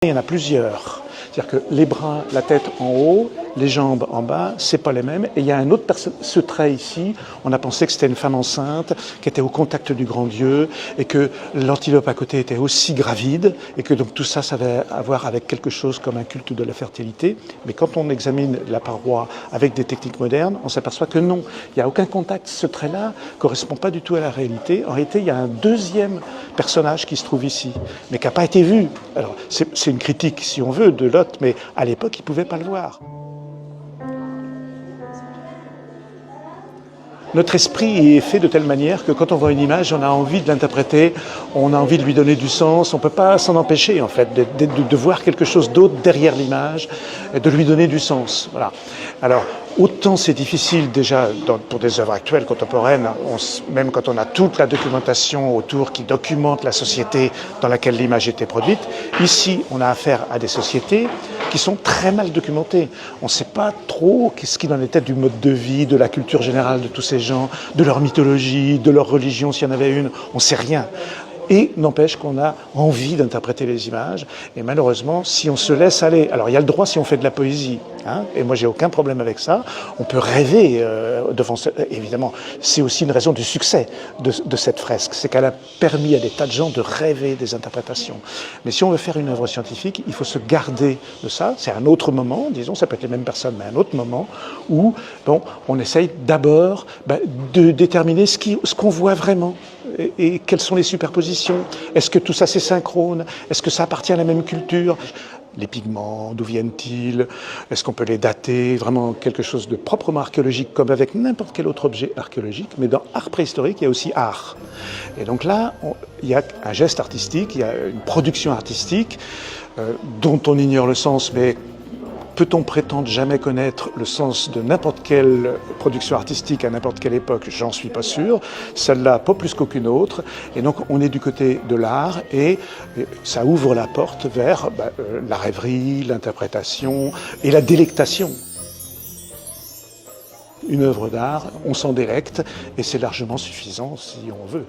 Il y en a plusieurs. C'est-à-dire que les bras, la tête en haut, les jambes en bas, c'est pas les mêmes. Et il y a un autre personne, ce trait ici, on a pensé que c'était une femme enceinte, qui était au contact du grand Dieu, et que l'antilope à côté était aussi gravide, et que donc tout ça, ça avait à voir avec quelque chose comme un culte de la fertilité. Mais quand on examine la paroi avec des techniques modernes, on s'aperçoit que non, il n'y a aucun contact. Ce trait-là correspond pas du tout à la réalité. En réalité, il y a un deuxième personnage qui se trouve ici, mais qui n'a pas été vu. Alors, c'est une critique, si on veut, de Lot, mais à l'époque, il ne pouvait pas le voir. Notre esprit est fait de telle manière que quand on voit une image, on a envie de l'interpréter, on a envie de lui donner du sens, on ne peut pas s'en empêcher en fait, de voir quelque chose d'autre derrière l'image, de lui donner du sens. Voilà. Alors, autant c'est difficile déjà pour des œuvres actuelles, contemporaines, même quand on a toute la documentation autour qui documente la société dans laquelle l'image était produite, ici on a affaire à des sociétés qui sont très mal documentées. On ne sait pas trop ce qu'il en était du mode de vie, de la culture générale de tous ces gens, de leur mythologie, de leur religion s'il y en avait une, on ne sait rien. Et n'empêche qu'on a envie d'interpréter les images. Et malheureusement, si on se laisse aller... Alors il y a le droit si on fait de la poésie, hein, et moi j'ai aucun problème avec ça. On peut rêver devant... Évidemment, c'est aussi une raison du succès de cette fresque. C'est qu'elle a permis à des tas de gens de rêver des interprétations. Mais si on veut faire une œuvre scientifique, il faut se garder de ça. C'est un autre moment, disons, ça peut être les mêmes personnes, mais un autre moment où on essaye d'abord de déterminer ce qu'on voit vraiment. Et quelles sont les superpositions? Est-ce que tout ça c'est synchrone? Est-ce que ça appartient à la même culture? Les pigments, d'où viennent-ils? Est-ce qu'on peut les dater? Vraiment quelque chose de proprement archéologique, comme avec n'importe quel autre objet archéologique. Mais dans art préhistorique, il y a aussi art. Et donc là, il y a un geste artistique, il y a une production artistique dont on ignore le sens, mais peut-on prétendre jamais connaître le sens de n'importe quelle production artistique à n'importe quelle époque? J'en suis pas sûr. Celle-là, pas plus qu'aucune autre. Et donc, on est du côté de l'art et ça ouvre la porte vers la rêverie, l'interprétation et la délectation. Une œuvre d'art, on s'en délecte et c'est largement suffisant si on veut.